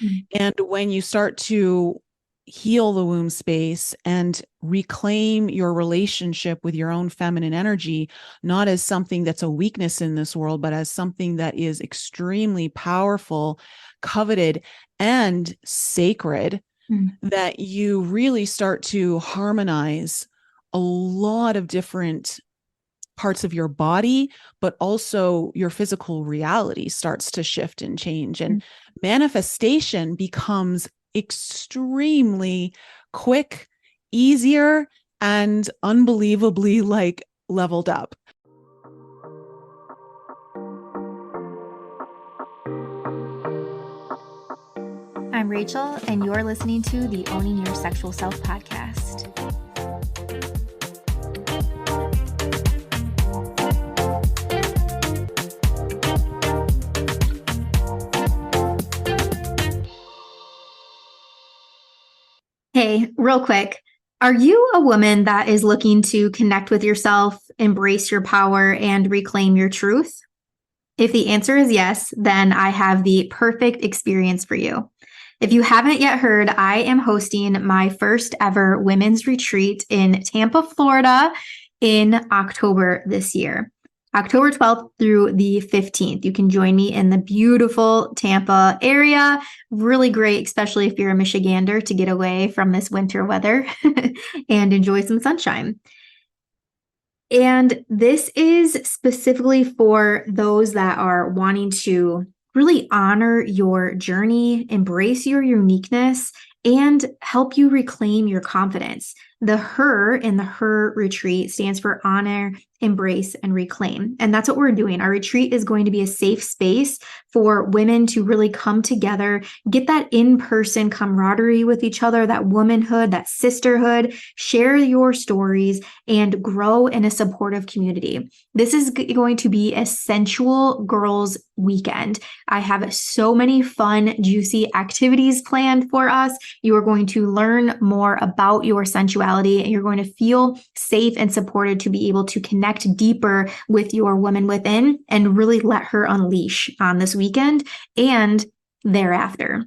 Mm. And when you start to heal the womb space and reclaim your relationship with your own feminine energy, not as something that's a weakness in this world, but as something that is extremely powerful, coveted, and sacred, Mm. that you really start to harmonize a lot of different parts of your body, but also your physical reality starts to shift and change. And manifestation becomes extremely quick, easier, and unbelievably like leveled up. I'm Rachel, and you're listening to the Owning Your Sexual Self podcast. Hey, real quick, are you a woman that is looking to connect with yourself, embrace your power, and reclaim your truth? If the answer is yes, then I have the perfect experience for you. If you haven't yet heard, I am hosting my first ever women's retreat in Tampa, Florida in October this year. October 12th through the 15th. You can join me in the beautiful Tampa area. Really great, especially if you're a Michigander, to get away from this winter weather and enjoy some sunshine. And this is specifically for those that are wanting to really honor your journey, embrace your uniqueness, and help you reclaim your confidence. The HER in the HER retreat stands for honor, embrace, and reclaim. And that's what we're doing. Our retreat is going to be a safe space for women to really come together, get that in-person camaraderie with each other, that womanhood, that sisterhood, share your stories, and grow in a supportive community. This is going to be a sensual girls weekend. I have so many fun, juicy activities planned for us. You are going to learn more about your sensuality, and you're going to feel safe and supported to be able to connect deeper with your woman within and really let her unleash on this weekend and thereafter.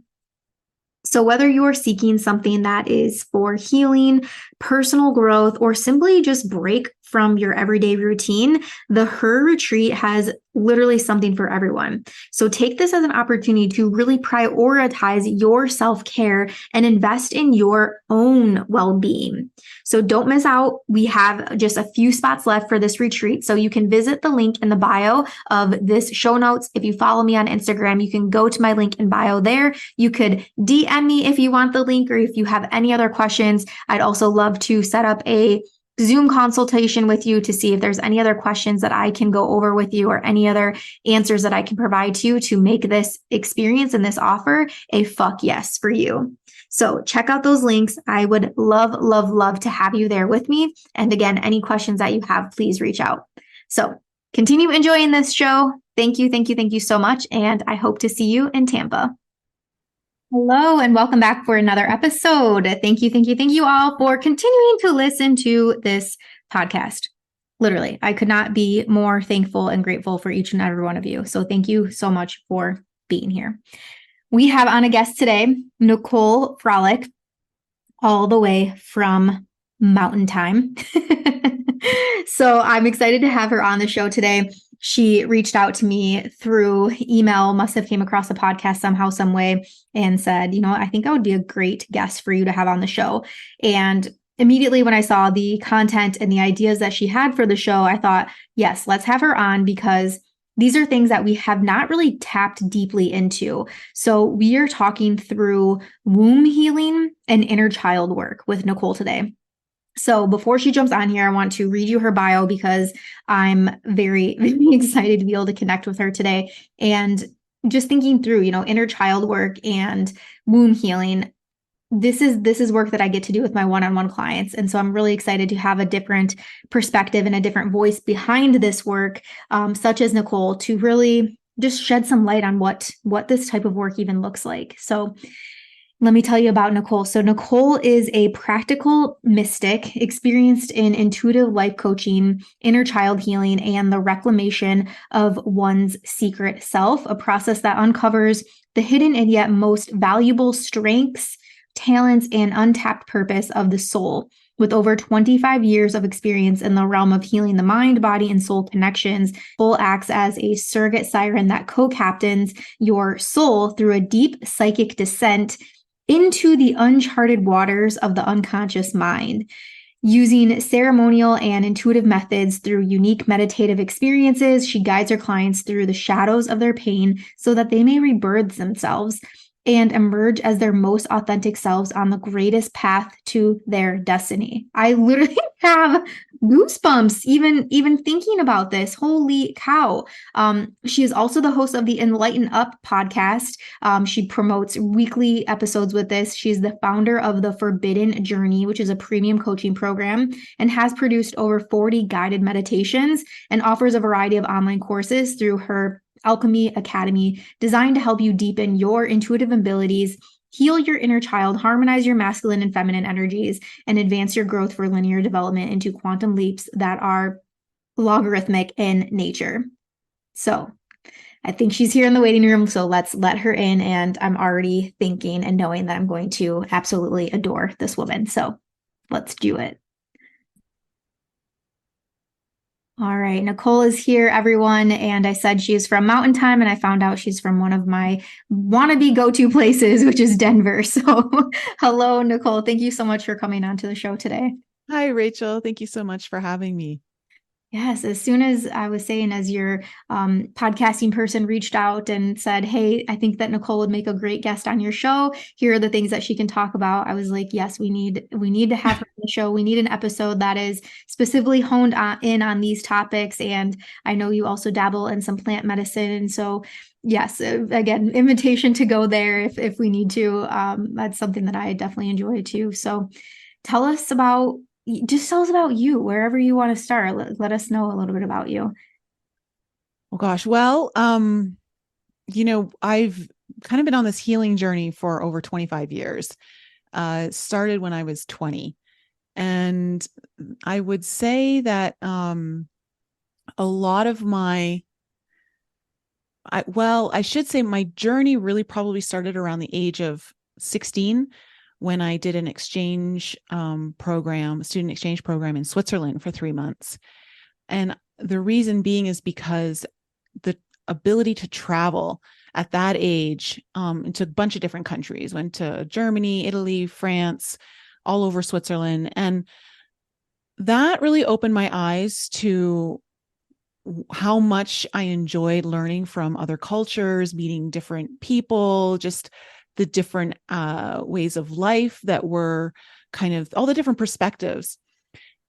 So whether you're seeking something that is for healing, personal growth, or simply just break from your everyday routine, the HER retreat has literally something for everyone. So take this as an opportunity to really prioritize your self-care and invest in your own well-being. So don't miss out. We have just a few spots left for this retreat. So you can visit the link in the bio of this show notes. If you follow me on Instagram, you can go to my link in bio there. You could DM me if you want the link, or if you have any other questions. I'd also love to set up a Zoom consultation with you to see if there's any other questions that I can go over with you, or any other answers that I can provide to you to make this experience and this offer a fuck yes for you. So check out those links. I would love, love, love to have you there with me. And again, any questions that you have, please reach out. So continue enjoying this show. Thank you, thank you, thank you so much. And I hope to see you in Tampa. Hello, and welcome back for another episode. Thank you, thank you, thank you all for continuing to listen to this podcast. Literally, I could not be more thankful and grateful for each and every one of you. So thank you so much for being here. We have on a guest today, Nicole Frolick, all the way from Mountain Time. So I'm excited to have her on the show today. She reached out to me through email, must have came across the podcast somehow, some way, and said, I think I would be a great guest for you to have on the show. And immediately when I saw the content and the ideas that she had for the show, I thought, yes, let's have her on, because these are things that we have not really tapped deeply into. So we are talking through womb healing and inner child work with Nicole today. So before she jumps on here, I want to read you her bio, because I'm very, very excited to be able to connect with her today. And just thinking through, inner child work and womb healing, this is work that I get to do with my one-on-one clients. And so I'm really excited to have a different perspective and a different voice behind this work, such as Nicole, to really just shed some light on what this type of work even looks like. So let me tell you about Nicole. So Nicole is a practical mystic, experienced in intuitive life coaching, inner child healing, and the reclamation of one's secret self, a process that uncovers the hidden and yet most valuable strengths, talents, and untapped purpose of the soul. With over 25 years of experience in the realm of healing the mind, body, and soul connections, Nicole acts as a surrogate siren that co-captains your soul through a deep psychic descent into the uncharted waters of the unconscious mind. Using ceremonial and intuitive methods through unique meditative experiences, she guides her clients through the shadows of their pain so that they may rebirth themselves and emerge as their most authentic selves on the greatest path to their destiny. I literally have goosebumps even thinking about this. Holy cow. She is also the host of the Enlighten Up podcast. She promotes weekly episodes with this. She's the founder of the Forbidden Journey, which is a premium coaching program, and has produced over 40 guided meditations and offers a variety of online courses through her Alchemy Academy, designed to help you deepen your intuitive abilities, heal your inner child, harmonize your masculine and feminine energies, and advance your growth for linear development into quantum leaps that are logarithmic in nature. So I think she's here in the waiting room, so let's let her in. And I'm already thinking and knowing that I'm going to absolutely adore this woman. So let's do it. All right, Nicole is here, everyone. And I said she's from Mountain Time, and I found out she's from one of my wannabe go-to places, which is Denver. So hello, Nicole. Thank you so much for coming on to the show today. Hi, Rachel. Thank you so much for having me. Yes, as soon as I was saying, as your podcasting person reached out and said, "Hey, I think that Nicole would make a great guest on your show. Here are the things that she can talk about." I was like, "Yes, we need to have her on the show. We need an episode that is specifically honed in on these topics." And I know you also dabble in some plant medicine, and so yes, again, invitation to go there if we need to. That's something that I definitely enjoy too. So, tell us about tell us about you, wherever you want to start. Let us know a little bit about you. Oh gosh. Well, I've kind of been on this healing journey for over 25 years. It started when I was 20. And I would say that a lot of I should say my journey really probably started around the age of 16 when I did an exchange program, student exchange program in Switzerland for 3 months. And the reason being is because the ability to travel at that age into a bunch of different countries, went to Germany, Italy, France, all over Switzerland. And that really opened my eyes to how much I enjoyed learning from other cultures, meeting different people, just the different ways of life that were kind of all the different perspectives.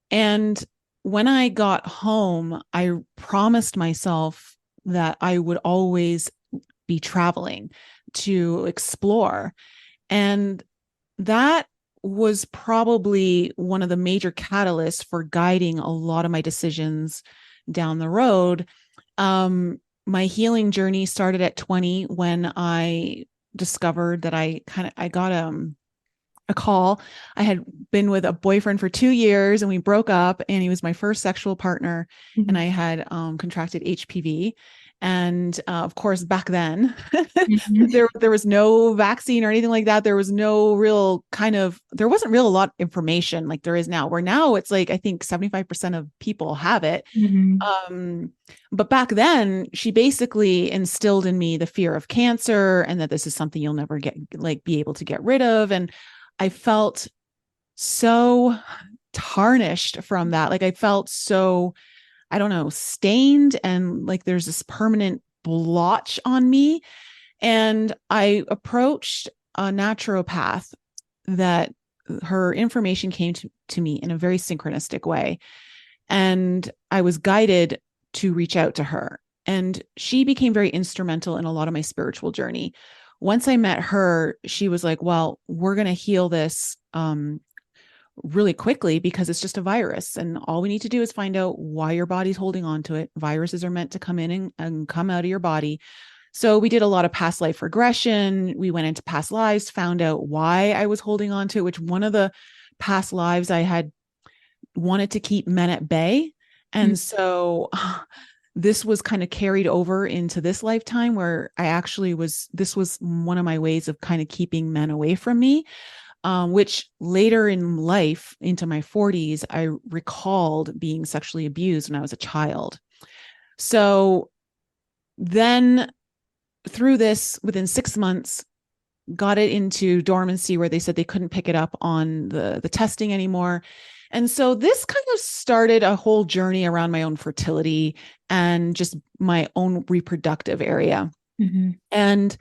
And when I got home, I promised myself that I would always be traveling to explore. And that was probably one of the major catalysts for guiding a lot of my decisions down the road. My healing journey started at 20 when I discovered that I got a call. I had been with a boyfriend for 2 years and we broke up, and he was my first sexual partner. Mm-hmm. And I had contracted HPV. And of course, back then, mm-hmm. there was no vaccine or anything like that. There was no real there wasn't real a lot of information like there is now, where now it's like, I think 75% of people have it. Mm-hmm. But back then, she basically instilled in me the fear of cancer and that this is something you'll never be able to get rid of. And I felt so tarnished from that. Like I felt so, I don't know, stained, and like there's this permanent blotch on me. And I approached a naturopath that her information came to me in a very synchronistic way. And I was guided to reach out to her. And she became very instrumental in a lot of my spiritual journey. Once I met her, she was like, well, we're going to heal this really quickly because it's just a virus. And all we need to do is find out why your body's holding on to it. Viruses are meant to come in and come out of your body. So we did a lot of past life regression. We went into past lives, found out why I was holding on to it, which one of the past lives I had wanted to keep men at bay. And so this was kind of carried over into this lifetime where this was one of my ways of kind of keeping men away from me, which later in life, into my 40s, I recalled being sexually abused when I was a child. So then through this, within 6 months, got it into dormancy where they said they couldn't pick it up on the testing anymore. And so this kind of started a whole journey around my own fertility and just my own reproductive area. Mm-hmm. And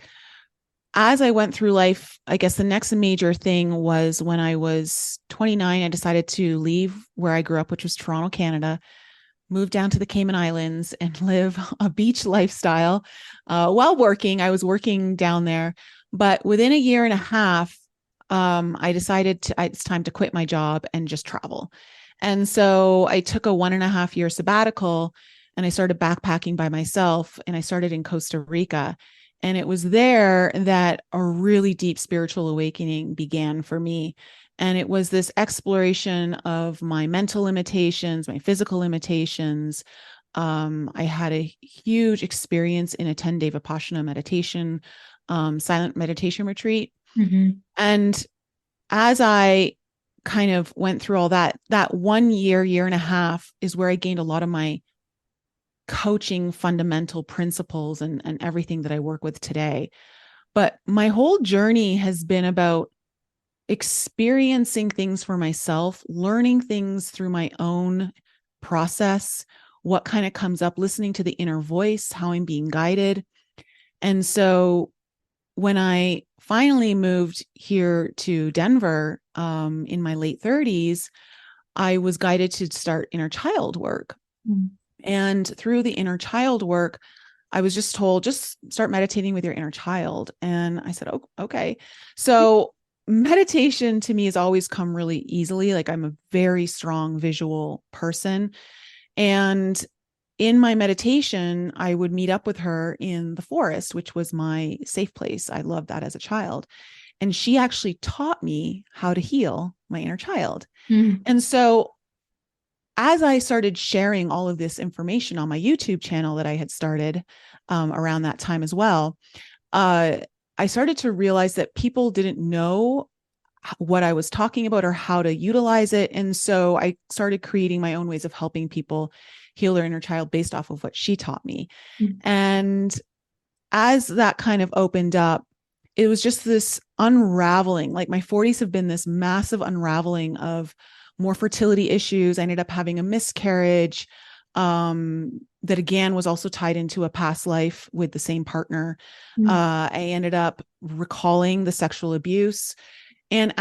as I went through life, I guess the next major thing was when I was 29, I decided to leave where I grew up, which was Toronto, Canada, move down to the Cayman Islands and live a beach lifestyle while working. I was working down there, but within a year and a half, I decided it's time to quit my job and just travel. And so I took a 1.5 year sabbatical and I started backpacking by myself, and I started in Costa Rica. And it was there that a really deep spiritual awakening began for me. And it was this exploration of my mental limitations, my physical limitations. I had a huge experience in a 10-day Vipassana meditation, silent meditation retreat. Mm-hmm. And as I kind of went through all that 1 year, year and a half is where I gained a lot of my coaching fundamental principles and everything that I work with today. But my whole journey has been about experiencing things for myself, learning things through my own process, what kind of comes up, listening to the inner voice, how I'm being guided. And so when I finally moved here to Denver in my late 30s, I was guided to start inner child work. Mm-hmm. And through the inner child work, I was just told, just start meditating with your inner child. And I said, oh, okay. So meditation to me has always come really easily. Like, I'm a very strong visual person. And in my meditation, I would meet up with her in the forest, which was my safe place. I loved that as a child. And she actually taught me how to heal my inner child. Mm. And so as I started sharing all of this information on my YouTube channel that I had started around that time as well, I started to realize that people didn't know what I was talking about or how to utilize it. And so I started creating my own ways of helping people heal their inner child based off of what she taught me. Mm-hmm. And as that kind of opened up, it was just this unraveling. Like, my 40s have been this massive unraveling of more fertility issues. I ended up having a miscarriage that again was also tied into a past life with the same partner. Mm-hmm. I ended up recalling the sexual abuse. And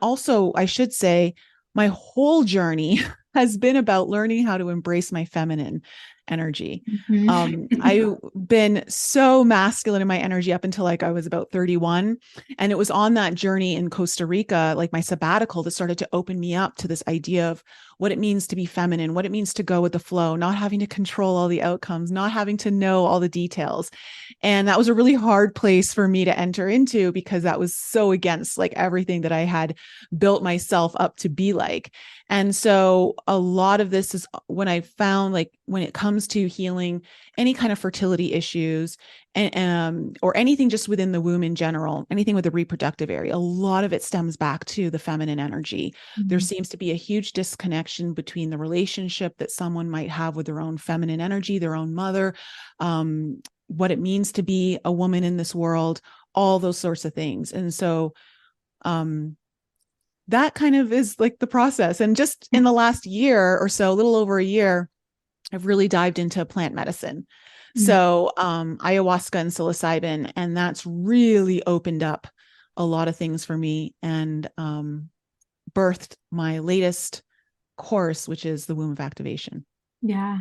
also I should say, my whole journey has been about learning how to embrace my feminine energy. Mm-hmm. I've been so masculine in my energy up until like I was about 31. And it was on that journey in Costa Rica, like my sabbatical, that started to open me up to this idea of what it means to be feminine, what it means to go with the flow, not having to control all the outcomes, not having to know all the details. And that was a really hard place for me to enter into, because that was so against like everything that I had built myself up to be like. And so a lot of this is when I found, like, when it comes to healing any kind of fertility issues and or anything just within the womb in general, anything with the reproductive area, a lot of it stems back to the feminine energy. Mm-hmm. There seems to be a huge disconnection between the relationship that someone might have with their own feminine energy, their own mother, what it means to be a woman in this world, all those sorts of things. And so that kind of is like the process. And just in the last year or so, a little over a year, I've really dived into plant medicine. Mm-hmm. So ayahuasca and psilocybin, and that's really opened up a lot of things for me and birthed my latest course, which is the Womb of Activation. Yeah.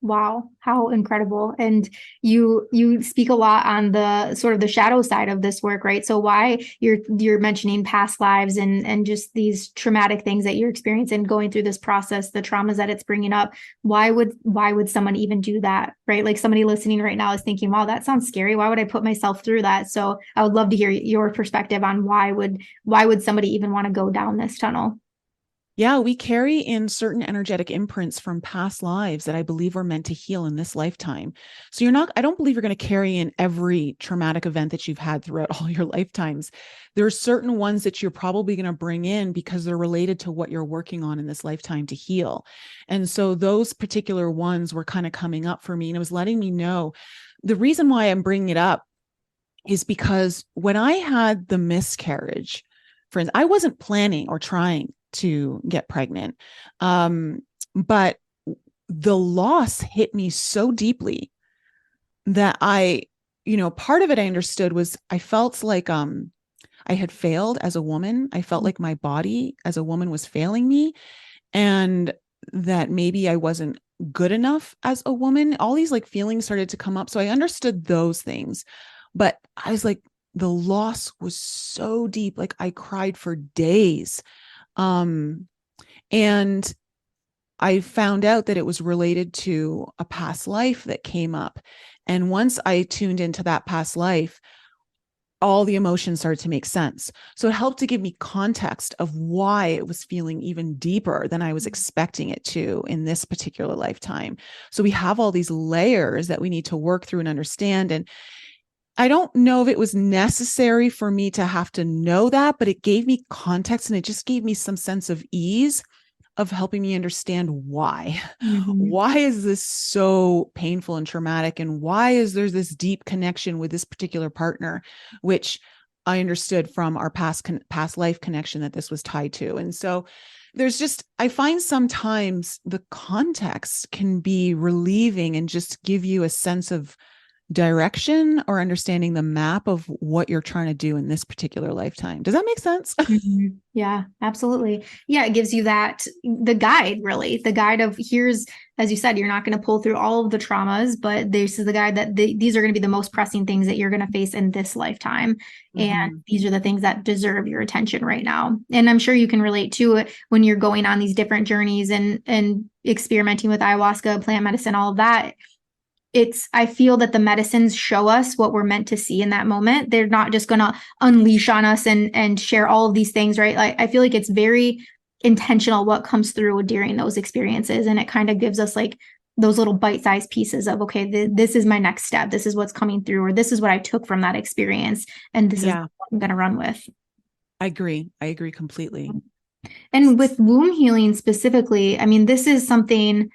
Wow, how incredible. And you speak a lot on the sort of the shadow side of this work, right? So why you're mentioning past lives and just these traumatic things that you're experiencing going through this process, the traumas that it's bringing up. Why would someone even do that, right? Like, somebody listening right now is thinking, wow, that sounds scary. Why would I put myself through that? So I would love to hear your perspective on why would somebody even want to go down this tunnel? Yeah, we carry in certain energetic imprints from past lives that I believe were meant to heal in this lifetime. So I don't believe you're going to carry in every traumatic event that you've had throughout all your lifetimes. There are certain ones that you're probably going to bring in because they're related to what you're working on in this lifetime to heal. And so those particular ones were kind of coming up for me, and it was letting me know. The reason why I'm bringing it up is because when I had the miscarriage, friends, I wasn't planning or trying to get pregnant. But the loss hit me so deeply that part of it I understood was I felt like I had failed as a woman. I felt like my body as a woman was failing me, and that maybe I wasn't good enough as a woman. All these like feelings started to come up. So I understood those things. But I was like, the loss was so deep. Like I cried for days. Um, and I found out that it was related to a past life that came up. And once I tuned into that past life, all the emotions started to make sense. So it helped to give me context of why it was feeling even deeper than I was expecting it to in this particular lifetime. So we have all these layers that we need to work through and understand. And I don't know if it was necessary for me to have to know that, but it gave me context, and it just gave me some sense of ease of helping me understand why. Mhm. Why is this so painful and traumatic? And why is there this deep connection with this particular partner, which I understood from our past life connection that this was tied to. And so I find sometimes the context can be relieving and just give you a sense of direction or understanding the map of what you're trying to do in this particular lifetime. Does that make sense? Mhm. Yeah, absolutely. Yeah, it gives you the guide, really, the guide of here's, as you said, you're not going to pull through all of the traumas, but this is the guide that these are going to be the most pressing things that you're going to face in this lifetime. And Mm-hmm. these are the things that deserve your attention right now. And I'm sure you can relate to it when you're going on these different journeys and experimenting with ayahuasca, plant medicine, all of that. I feel that the medicines show us what we're meant to see in that moment. They're not just going to unleash on us and share all of these things, right? Like I feel like it's very intentional what comes through during those experiences, and it kind of gives us like those little bite-sized pieces of, okay, this is my next step, this is what's coming through, or this is what I took from that experience, and this is Yeah, what I'm going to run with. I agree. I agree completely. And with womb healing specifically, I mean, this is something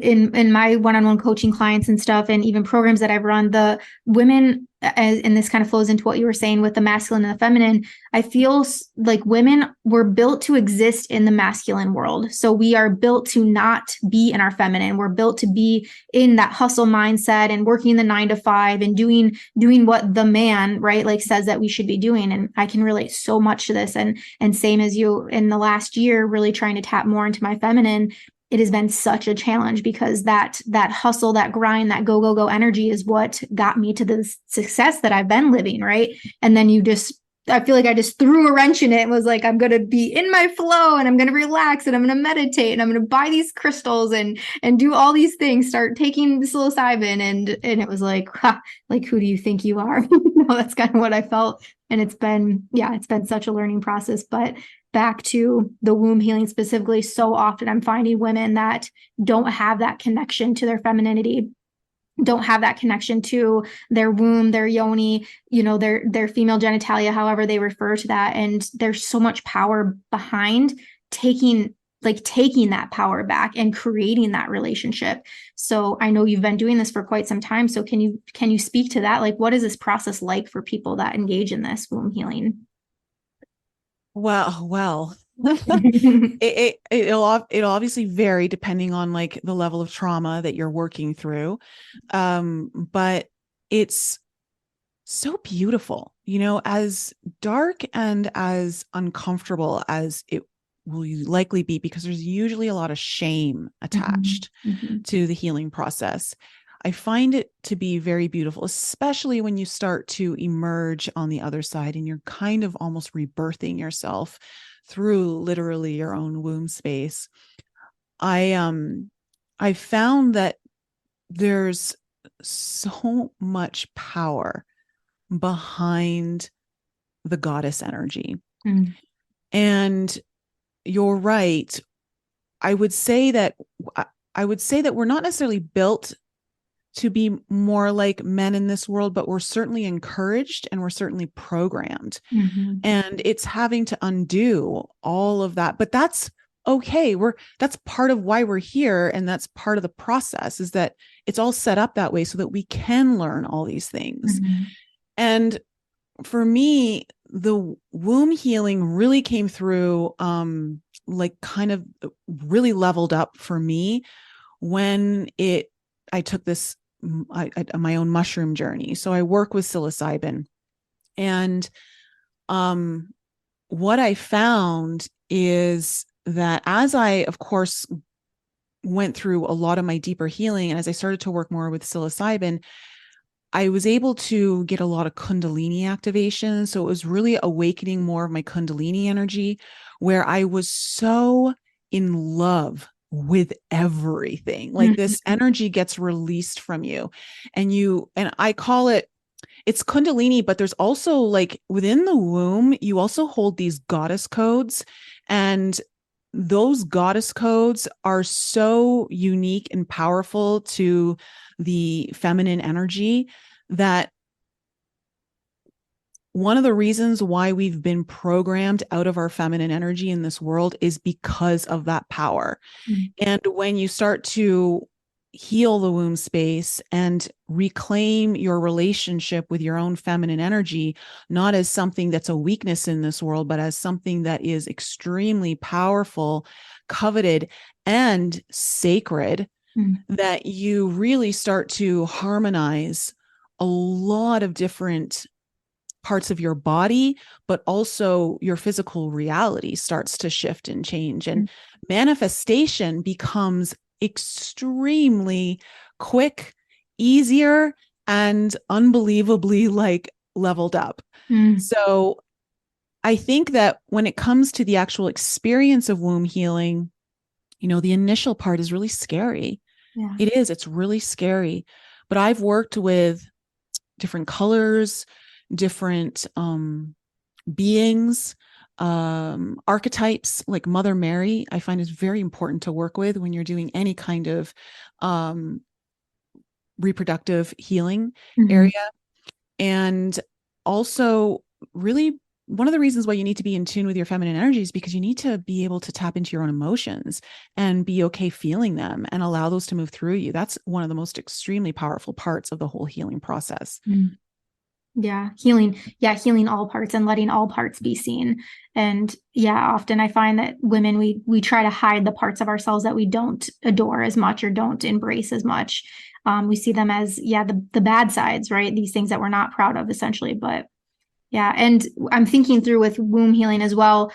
in my one-on-one coaching clients and stuff, and even programs that I've run, the women, and this kind of flows into what you were saying with the masculine and the feminine. I feel like women were built to exist in the masculine world, so we are built to not be in our feminine. We're built to be in that hustle mindset and working the 9 to 5 and doing what the man, right, like says that we should be doing. And I can relate so much to this, and same as you, in the last year really trying to tap more into my feminine. It has been such a challenge because that hustle, that grind, that go energy is what got me to the success that I've been living, right? And then I feel like I just threw a wrench in it and was like, I'm going to be in my flow and I'm going to relax and I'm going to meditate and I'm going to buy these crystals and do all these things, start taking psilocybin. And it was like, ha, like, who do you think you are? No, that's kind of what I felt. And it's been such a learning process. But back to the womb healing specifically, so often I'm finding women that don't have that connection to their femininity, don't have that connection to their womb, their yoni, their female genitalia, however they refer to that. And there's so much power behind taking that power back and creating that relationship. So I know you've been doing this for quite some time. So can you speak to that? Like, what is this process like for people that engage in this womb healing? Well, it'll obviously vary depending on like the level of trauma that you're working through. But it's so beautiful, as dark and as uncomfortable as it will likely be, because there's usually a lot of shame attached Mm-hmm. to the healing process. I find it to be very beautiful, especially when you start to emerge on the other side and you're kind of almost rebirthing yourself through literally your own womb space. I found that there's so much power behind the goddess energy. Mm-hmm. And you're right. I would say that I would say that we're not necessarily built to be more like men in this world, but we're certainly encouraged and we're certainly programmed. Mhm. And it's having to undo all of that. But that's okay. That's part of why we're here. And that's part of the process, is that it's all set up that way so that we can learn all these things. Mhm. And for me, the womb healing really came through, like kind of really leveled up for me when I took this, my own mushroom journey. So I work with psilocybin, and um, what I found is that as I, of course, went through a lot of my deeper healing, and as I started to work more with psilocybin, I was able to get a lot of Kundalini activation. So it was really awakening more of my Kundalini energy, where I was so in love with everything. Like Mhm. this energy gets released from you, and I call it, it's Kundalini, but there's also, like, within the womb, you also hold these goddess codes. And those goddess codes are so unique and powerful to the feminine energy that one of the reasons why we've been programmed out of our feminine energy in this world is because of that power. Mhm. And when you start to heal the womb space and reclaim your relationship with your own feminine energy, not as something that's a weakness in this world, but as something that is extremely powerful, coveted, and sacred, Mhm. that you really start to harmonize a lot of different parts of your body, but also your physical reality starts to shift and change. And manifestation becomes extremely quick, easier, and unbelievably, like, leveled up. Mhm. So I think that when it comes to the actual experience of womb healing, the initial part is really scary. Yeah. It is, it's really scary. But I've worked with different colors, different beings, archetypes, like Mother Mary. I find is very important to work with when you're doing any kind of um, reproductive healing area. Mhm. And also, really, one of the reasons why you need to be in tune with your feminine energy is because you need to be able to tap into your own emotions and be okay feeling them and allow those to move through you. That's one of the most extremely powerful parts of the whole healing process. Mhm. Yeah, healing. Yeah, healing all parts and letting all parts be seen. And yeah, often I find that women, we try to hide the parts of ourselves that we don't adore as much or don't embrace as much. We see them as, yeah, the bad sides, right? These things that we're not proud of, essentially. But yeah, and I'm thinking through with womb healing as well.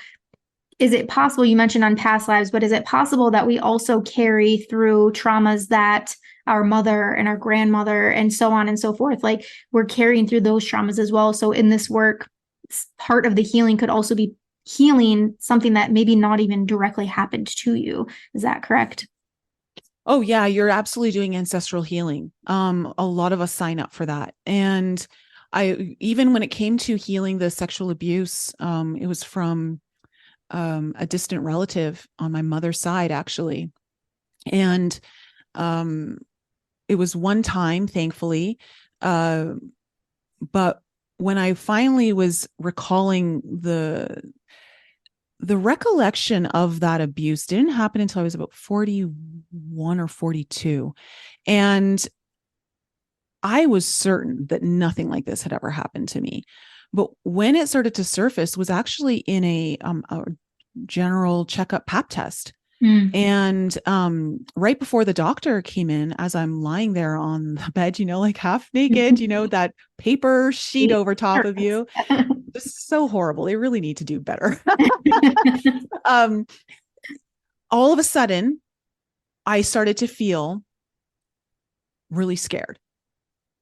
Is it possible, you mentioned on past lives, but is it possible that we also carry through traumas that our mother and our grandmother and so on and so forth, like we're carrying through those traumas as well? So in this work, part of the healing could also be healing something that maybe not even directly happened to you. Is that correct? Oh yeah, you're absolutely doing ancestral healing. A lot of us sign up for that. And I, even when it came to healing the sexual abuse, it was from a distant relative on my mother's side, actually. And um, it was one time, thankfully. Uh, but when I finally was recalling the recollection of that abuse didn't happen until I was about 41 or 42. And I was certain that nothing like this had ever happened to me. But when it started to surface was actually in a general checkup pap test. Mm. And right before the doctor came in, as I'm lying there on the bed, like half naked, that paper sheet over top of you, just so horrible. They really need to do better. um, all of a sudden, I started to feel really scared.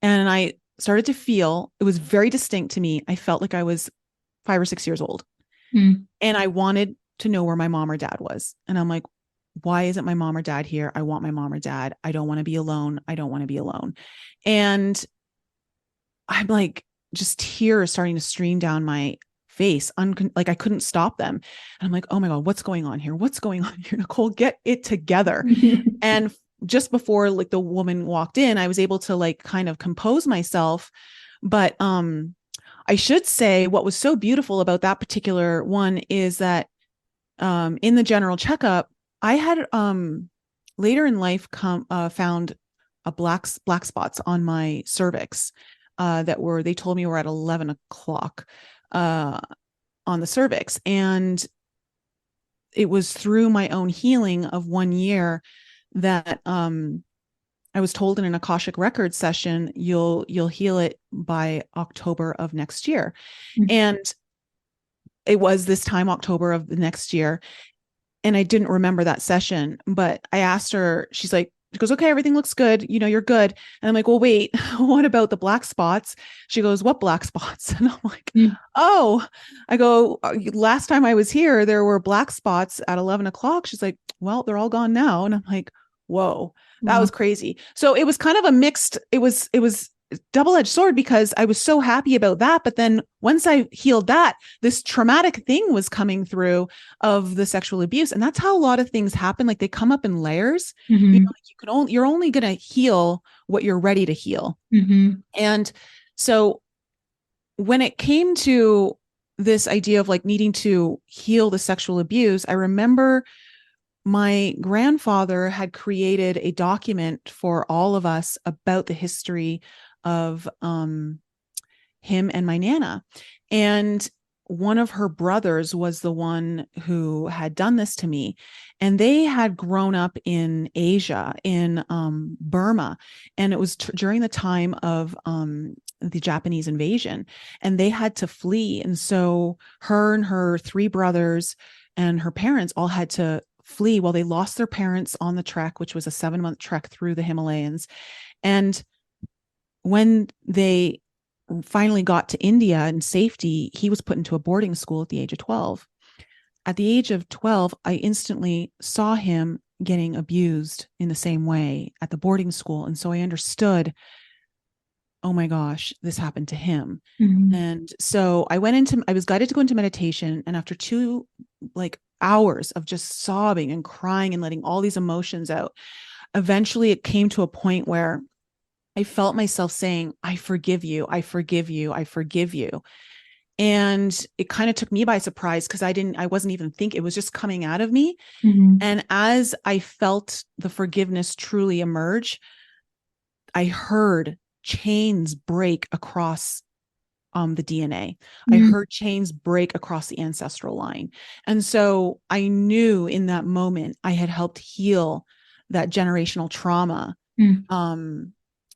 And I started to feel, it was very distinct to me. I felt like I was 5 or 6 years old. Mm. And I wanted to know where my mom or dad was. And I'm like, why isn't my mom or dad here? I want my mom or dad. I don't want to be alone. I don't want to be alone. And I'm like, just tears starting to stream down my face, like I couldn't stop them. And I'm like, oh my God, what's going on here? What's going on here? Nicole, get it together. And just before like the woman walked in, I was able to like kind of compose myself. But I should say what was so beautiful about that particular one is that in the general checkup, I had later in life found a black spots on my cervix they told me were at 11 o'clock on the cervix. And it was through my own healing of 1 year that I was told in an Akashic record session, you'll heal it by October of next year. Mm-hmm. And it was this time, October of the next year. And I didn't remember that session, but I asked her, she goes, okay, everything looks good. You're good. And I'm like, well, wait, what about the black spots? She goes, what black spots? And I'm like, oh, I go, last time I was here, there were black spots at 11 o'clock. She's like, well, they're all gone now. And I'm like, whoa, that was crazy. So it was kind of a mixed, it was double-edged sword because I was so happy about that. But then once I healed that, this traumatic thing was coming through of the sexual abuse. And that's how a lot of things happen. Like they come up in layers. Mm-hmm. You're only going to heal what you're ready to heal. Mm-hmm. And so when it came to this idea of like needing to heal the sexual abuse, I remember my grandfather had created a document for all of us about the history of him and my Nana. And one of her brothers was the one who had done this to me. And they had grown up in Asia, in Burma. And it was during the time of the Japanese invasion. And they had to flee. And so her and her 3 brothers and her parents all had to flee. Well, they lost their parents on the trek, which was a 7-month trek through the Himalayas. And when they finally got to India in safety, he was put into a boarding school at the age of 12. At the age of 12, I instantly saw him getting abused in the same way at the boarding school. And so I understood, oh my gosh, this happened to him. Mm-hmm. And so I was guided to go into meditation. And after 2 hours of just sobbing and crying and letting all these emotions out, eventually it came to a point where I felt myself saying, I forgive you. I forgive you. I forgive you. And it kind of took me by surprise because I wasn't even thinking, it was just coming out of me. Mm-hmm. And as I felt the forgiveness truly emerge, I heard chains break across the DNA. Mm-hmm. I heard chains break across the ancestral line. And so I knew in that moment I had helped heal that generational trauma. Mm-hmm.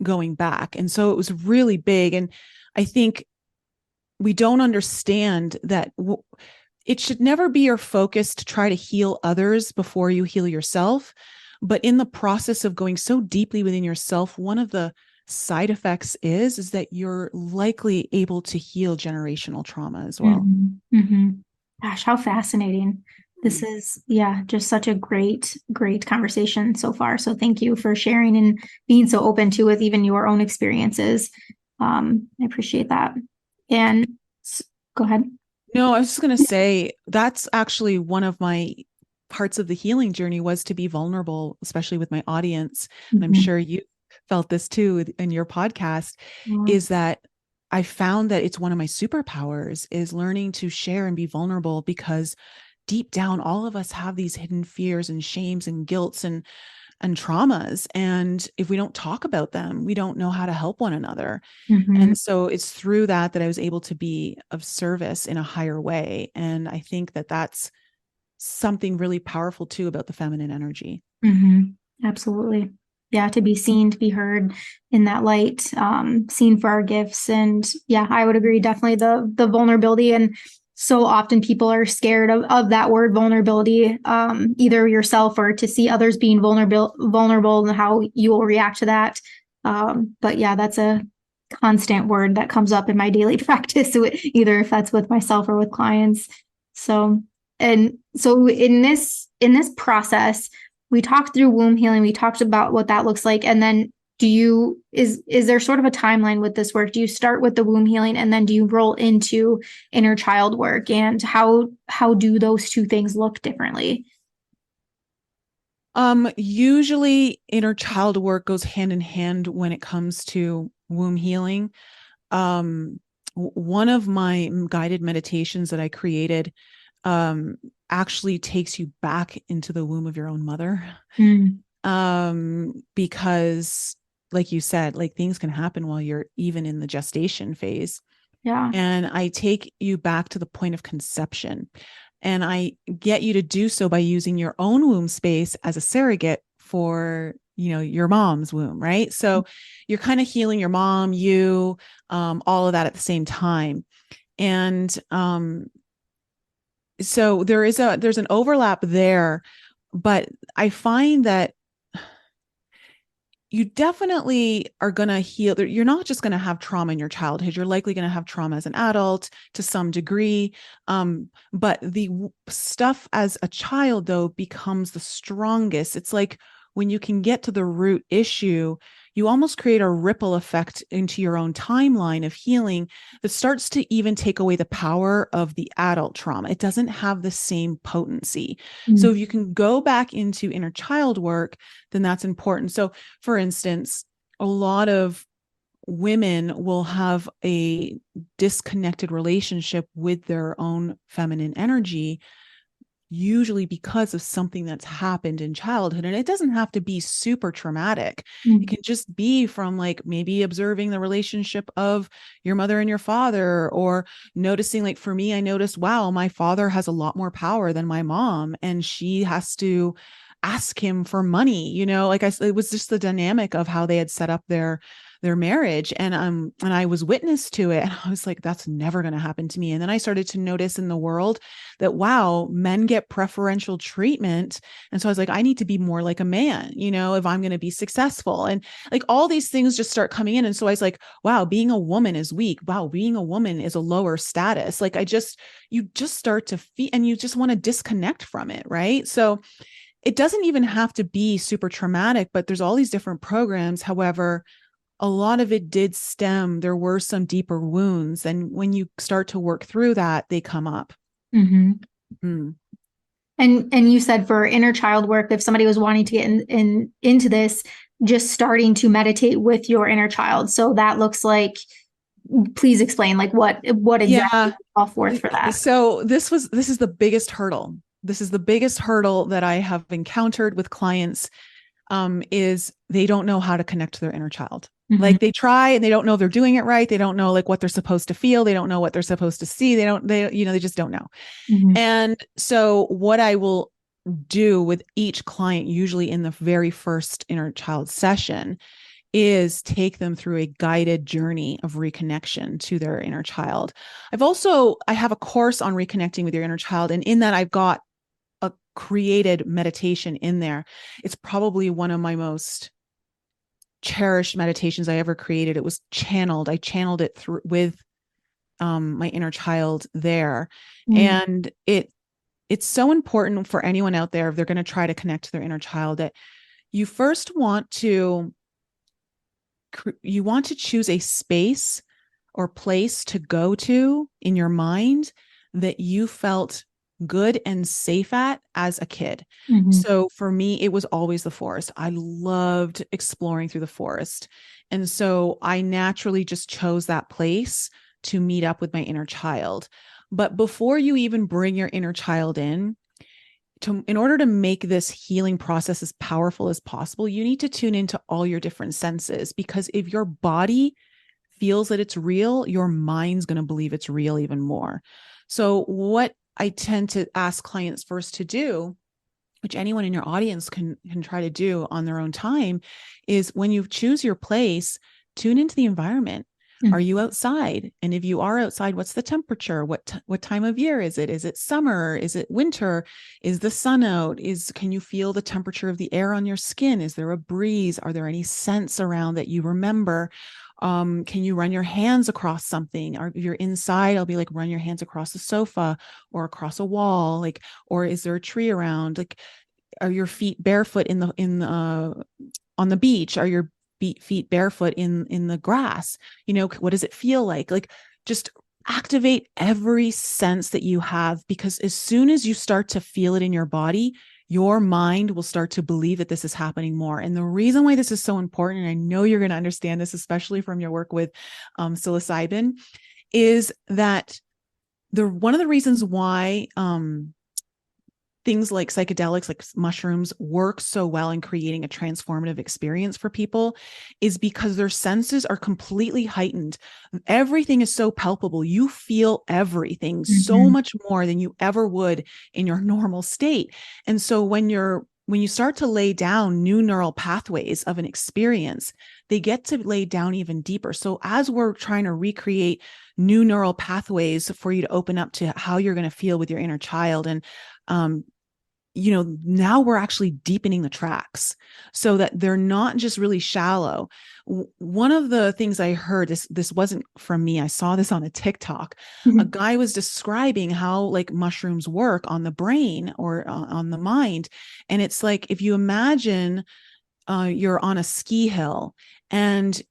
Going back. And so it was really big. And I think we don't understand that it should never be your focus to try to heal others before you heal yourself. But in the process of going so deeply within yourself, one of the side effects is that you're likely able to heal generational trauma as well. Mm-hmm. Mm-hmm. Gosh, how fascinating. This is, just such a great conversation so far. So thank you for sharing and being so open to with even your own experiences. I appreciate that. And go ahead. No, I was just going to say, that's actually one of my parts of the healing journey, was to be vulnerable, especially with my audience. Mm-hmm. And I'm sure you felt this too in your podcast, is that I found that it's one of my superpowers, is learning to share and be vulnerable, because deep down, all of us have these hidden fears and shames and guilts and traumas. And if we don't talk about them, we don't know how to help one another. Mm-hmm. And so it's through that I was able to be of service in a higher way. And I think that that's something really powerful too about the feminine energy. Mm-hmm. Absolutely. Yeah. To be seen, to be heard in that light, seen for our gifts. And I would agree. Definitely the vulnerability. And so often people are scared of that word vulnerability, either yourself or to see others being vulnerable and how you will react to that. But that's a constant word that comes up in my daily practice, either if that's with myself or with clients. So in this process, we talked through womb healing. We talked about what that looks like. And then is there sort of a timeline with this work? Do you start with the womb healing and then do you roll into inner child work? And how do those two things look differently? Usually inner child work goes hand in hand when it comes to womb healing. Um, One of my guided meditations that I created actually takes you back into the womb of your own mother. Mm, Because like you said, like things can happen while you're even in the gestation phase. yeah. And I take you back to the point of conception. And I get you to do so by using your own womb space as a surrogate for, your mom's womb, right? So you're kind of healing your mom, all of that at the same time. And so there's an overlap there, but I find that you definitely are going to heal. You're not just going to have trauma in your childhood. You're likely going to have trauma as an adult to some degree. But the stuff as a child, though, becomes the strongest. It's like when you can get to the root issue, you almost create a ripple effect into your own timeline of healing that starts to even take away the power of the adult trauma. It doesn't have the same potency. So Mm, if you can go back into inner child work, then that's important. So for instance, a lot of women will have a disconnected relationship with their own feminine energy, usually because of something that's happened in childhood. And it doesn't have to be super traumatic. It mm, can just be from like maybe observing the relationship of your mother and your father, or noticing, like for me, I noticed, wow, my father has a lot more power than my mom, and she has to ask him for money, like it was just the dynamic of how they had set up their marriage. And I was witness to it, and I was like, that's never going to happen to me. And then I started to notice in the world that, wow, men get preferential treatment. And so I was like, I need to be more like a man, if I'm going to be successful. And like all these things just start coming in. And so I was like, wow, being a woman is weak. Wow, being a woman is a lower status. Like you just start to feel, and you just want to disconnect from it. Right. So it doesn't even have to be super traumatic, but there's all these different programs. However, a lot of it did stem, there were some deeper wounds. And when you start to work through that, they come up. mhm. Mm. And you said for inner child work, if somebody was wanting to get into this, just starting to meditate with your inner child. So that looks like, please explain like what exactly Yeah. call forth for that. So this is the biggest hurdle. This is the biggest hurdle that I have encountered with clients, is they don't know how to connect to their inner child. Mhm, Like they try and they don't know if they're doing it right. They don't know like what they're supposed to feel. They don't know what they're supposed to see. They just don't know. mhm, And so what I will do with each client, usually in the very first inner child session, is take them through a guided journey of reconnection to their inner child. I have a course on reconnecting with your inner child. And in that I've got a created meditation in there. It's probably one of my most cherished meditations I ever created. It was channeled. I channeled it through with my inner child there. mm, And it's so important for anyone out there, if they're going to try to connect to their inner child, that you first you want to choose a space or place to go to in your mind that you felt good and safe at as a kid. mhm, So for me, it was always the forest. I loved exploring through the forest. And so I naturally just chose that place to meet up with my inner child. But before you even bring your inner child in order to make this healing process as powerful as possible, you need to tune into all your different senses, because if your body feels that it's real, your mind's going to believe it's real even more. So what I tend to ask clients first to do, which anyone in your audience can try to do on their own time, is when you choose your place, tune into the environment. Are mm, you outside? And if you are outside, what's the temperature? What time of year is it? Is it summer? Is it winter? Is the sun out? Can you feel the temperature of the air on your skin? Is there a breeze? Are there any scents around that you remember? Can you run your hands across something? Or if you're inside, I'll be like, run your hands across the sofa or across a wall, like, or is there a tree around? Like, are your feet barefoot in the on the beach? Are your feet barefoot in the grass. What does it feel like? Like, just activate every sense that you have, because as soon as you start to feel it in your body, your mind will start to believe that this is happening more. And the reason why this is so important, and I know you're going to understand this, especially from your work with psilocybin, is that one of the reasons why things like psychedelics, like mushrooms, work so well in creating a transformative experience for people is because their senses are completely heightened. Everything is so palpable. You feel everything so much more than you ever would in your normal state. And so when you start to lay down new neural pathways of an experience, they get to lay down even deeper. So as we're trying to recreate new neural pathways for you to open up to how you're going to feel with your inner child, and now we're actually deepening the tracks so that they're not just really shallow. One of the things I heard, this wasn't from me, I saw this on a TikTok. A guy was describing how like mushrooms work on the brain or on the mind. And it's like, if you imagine you're on a ski hill and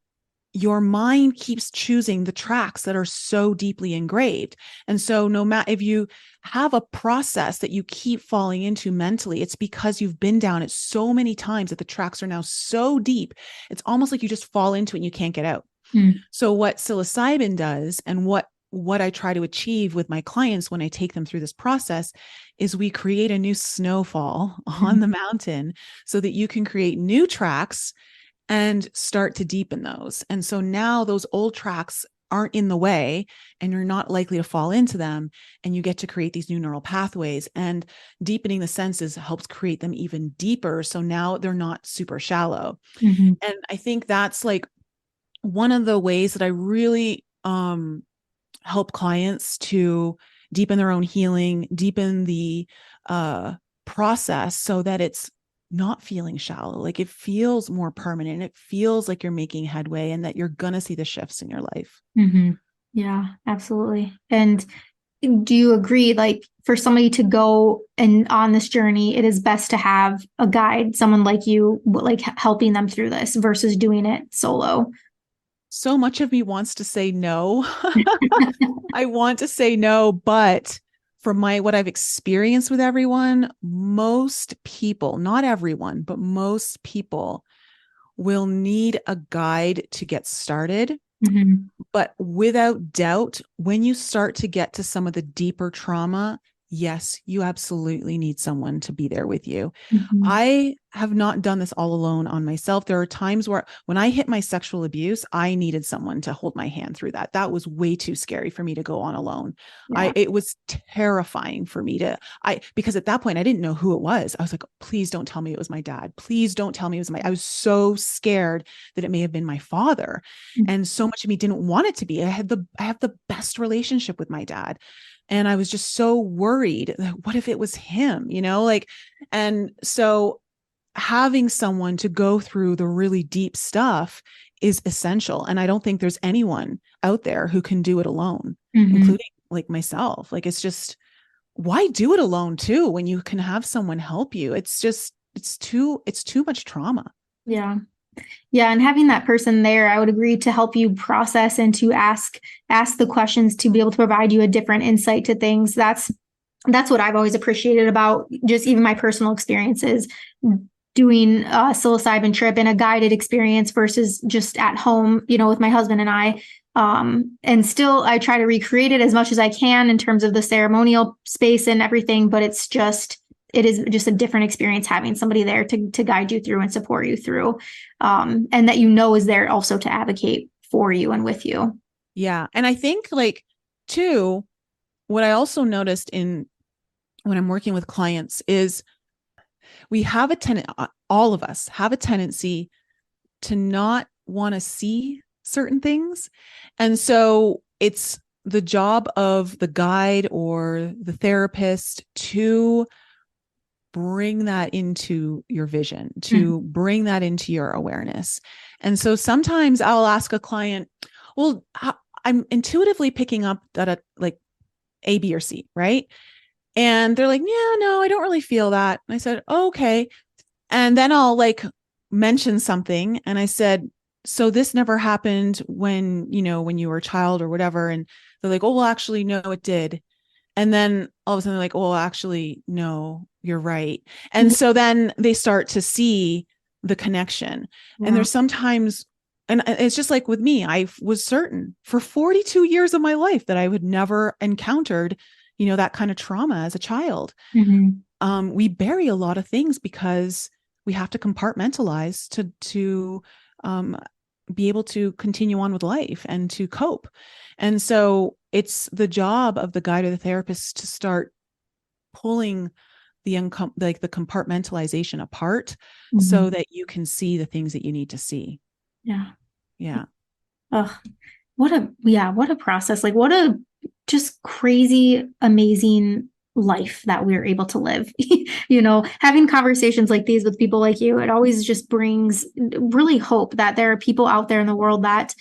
your mind keeps choosing the tracks that are so deeply engraved. And so no matter if you have a process that you keep falling into mentally, it's because you've been down it so many times that the tracks are now so deep. It's almost like you just fall into it and you can't get out. So what psilocybin does, and what I try to achieve with my clients when I take them through this process, is we create a new snowfall on the mountain so that you can create new tracks and start to deepen those. And so now those old tracks aren't in the way and you're not likely to fall into them. And you get to create these new neural pathways, and deepening the senses helps create them even deeper. So now they're not super shallow. And I think that's like one of the ways that I really help clients to deepen their own healing, deepen the process so that it's not feeling shallow. Like it feels more permanent. It feels like you're making headway and that you're going to see the shifts in your life. Yeah, absolutely. And do you agree, like for somebody to go and on this journey, it is best to have a guide, someone like you, like helping them through this versus doing it solo? So much of me wants to say no. I want to say no, but from what I've experienced with everyone, most people, not everyone, but most people will need a guide to get started. But without doubt, when you start to get to some of the deeper trauma, yes, you absolutely need someone to be there with you. I have not done this all alone on myself. There are times where when I hit my sexual abuse, I needed someone to hold my hand through that. That was way too scary for me to go on alone. It was terrifying for me because at that point I didn't know who it was. I was like, please don't tell me it was my dad. Please don't tell me it was I was so scared that it may have been my father. And so much of me didn't want it to be. I have the best relationship with my dad. And I was just so worried. What if it was him, and so having someone to go through the really deep stuff is essential. And I don't think there's anyone out there who can do it alone, including like myself. Like, it's just, why do it alone too, when you can have someone help you? It's too much trauma. Yeah. Yeah. And having that person there, I would agree, to help you process and to ask the questions, to be able to provide you a different insight to things. That's what I've always appreciated about just even my personal experiences doing a psilocybin trip and a guided experience versus just at home, with my husband and I. And still I try to recreate it as much as I can in terms of the ceremonial space and everything, but it is just a different experience having somebody there to guide you through and support you through. And that is there also to advocate for you and with you. Yeah. And I think like too, what I also noticed when I'm working with clients is all of us have a tendency to not want to see certain things. And so it's the job of the guide or the therapist to bring that into your vision, to bring that into your awareness. And so sometimes I'll ask a client, well, I'm intuitively picking up that like A, B, or C, right? And they're like, yeah, no, I don't really feel that. And I said, oh, okay. And then I'll like mention something. And I said, so this never happened when, when you were a child or whatever. And they're like, oh, well, actually, no, it did. And then all of a sudden they're like, oh, well, actually, no, you're right. And Mhm. so then they start to see the connection. And Yeah. there's sometimes, and it's just like with me, I was certain for 42 years of my life that I would never encountered, that kind of trauma as a child. Mhm. We bury a lot of things because we have to compartmentalize to um, be able to continue on with life and to cope. And so it's the job of the guide or the therapist to start pulling like the compartmentalization apart so Mhm. that you can see the things that you need to see. Yeah. Yeah. Oh, what a process. Like what a just crazy, amazing life that we're able to live. Having conversations like these with people like you, it always just brings really hope that there are people out there in the world that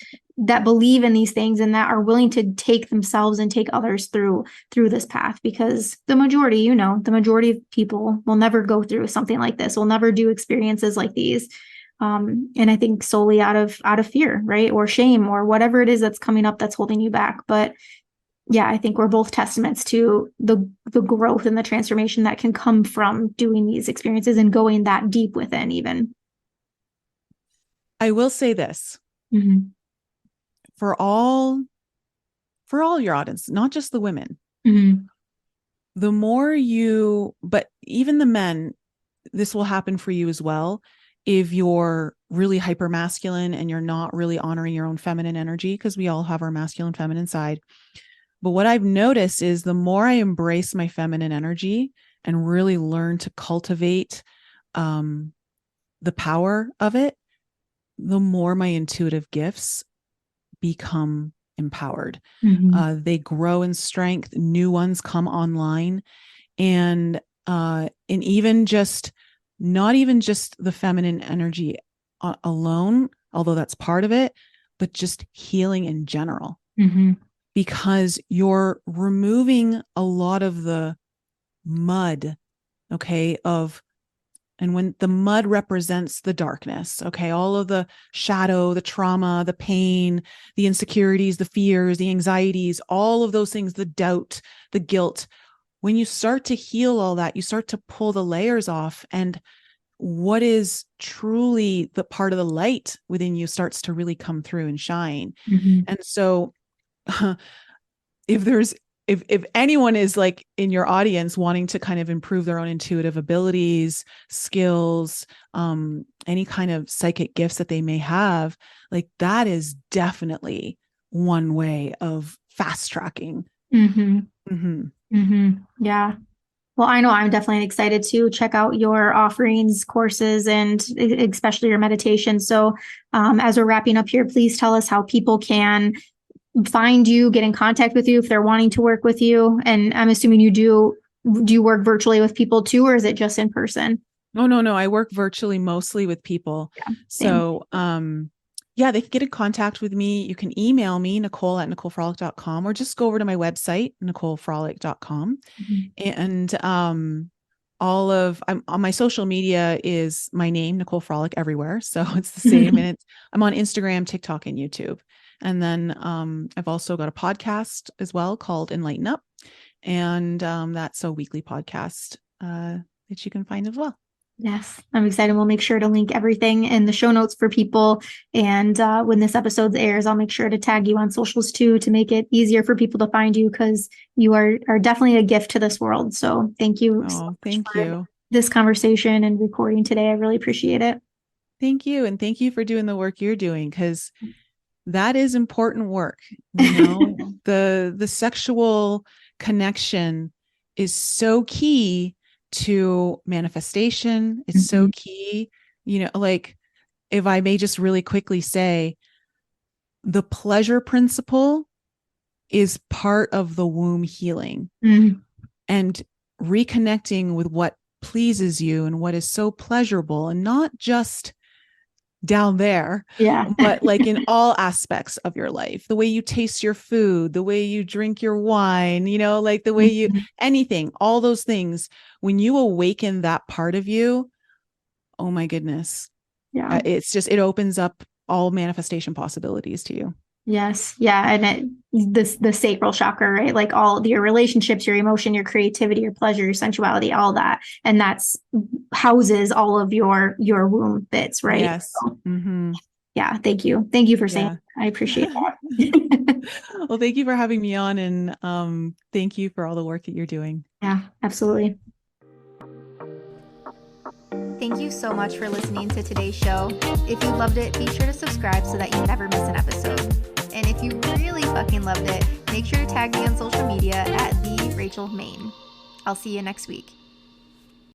believe in these things and that are willing to take themselves and take others through this path, because the majority of people will never go through something like this, will never do experiences like these. And I think solely out of fear, right? Or shame or whatever it is that's coming up that's holding you back. But yeah, I think we're both testaments to the growth and the transformation that can come from doing these experiences and going that deep within even. I will say this Mm-hmm. for all your audience, not just the women. Mm-hmm. The more you, but even the men, this will happen for you as well. If you're really hyper masculine and you're not really honoring your own feminine energy, because we all have our masculine, feminine side. But what I've noticed is the more I embrace my feminine energy and really learn to cultivate um, the power of it, the more my intuitive gifts become empowered. Mm-hmm. They grow in strength, new ones come online. And even just not even just the feminine energy alone, although that's part of it, but just healing in general, Mm-hmm. because you're removing a lot of the mud, okay, and when the mud represents the darkness, okay, all of the shadow, the trauma, the pain, the insecurities, the fears, the anxieties, all of those things, the doubt, the guilt, when you start to heal all that, you start to pull the layers off, and what is truly the part of the light within you starts to really come through and shine. Mm-hmm. And so if there's if anyone is like in your audience wanting to kind of improve their own intuitive abilities, skills, any kind of psychic gifts that they may have, like that is definitely one way of fast tracking. Mm-hmm. Mm-hmm. Mm-hmm. Yeah. Well, I know I'm definitely excited to check out your offerings, courses, and especially your meditation. So, as we're wrapping up here, please tell us how people can find you, get in contact with you if they're wanting to work with you. And I'm assuming you do. Do you work virtually with people too, or is it just in person? Oh, no. I work virtually mostly with people. Yeah, same. So, yeah, they can get in contact with me. You can email me, Nicole@NicoleFrolick.com, or just go over to my website, NicoleFrolick.com. Mhm. And I'm on my social media is my name, Nicole Frolick, everywhere. So it's the same. And I'm on Instagram, TikTok, and YouTube. And then I've also got a podcast as well called Enlighten Up. And that's a weekly podcast that you can find as well. Yes, I'm excited. We'll make sure to link everything in the show notes for people. And when this episode airs, I'll make sure to tag you on socials too to make it easier for people to find you, because you are definitely a gift to this world. So thank you so Oh, much thank for you. this conversation and recording today. I really appreciate it. Thank you. And thank you for doing the work you're doing, because that is important work. The sexual connection is so key to manifestation. It's so Mhm. key, like if I may just really quickly say, the pleasure principle is part of the womb healing, Mhm. and reconnecting with what pleases you and what is so pleasurable, and not just down there, Yeah. but like in all aspects of your life, the way you taste your food, the way you drink your wine, like the way you, Mhm. anything, all those things, when you awaken that part of you, oh my goodness, Yeah. it opens up all manifestation possibilities to you. Yes. Yeah. And the sacral chakra, right? Like all your relationships, your emotion, your creativity, your pleasure, your sensuality, all that. And that's houses all of your womb bits, right? Yes. So, Mm-hmm. yeah. Thank you. Thank you for saying Yeah. that. I appreciate that. Well, thank you for having me on, and thank you for all the work that you're doing. Yeah, absolutely. Thank you so much for listening to today's show. If you loved it, be sure to subscribe so that you never miss an episode. And if you really fucking loved it, make sure to tag me on social media at @TheRachelMain. I'll see you next week.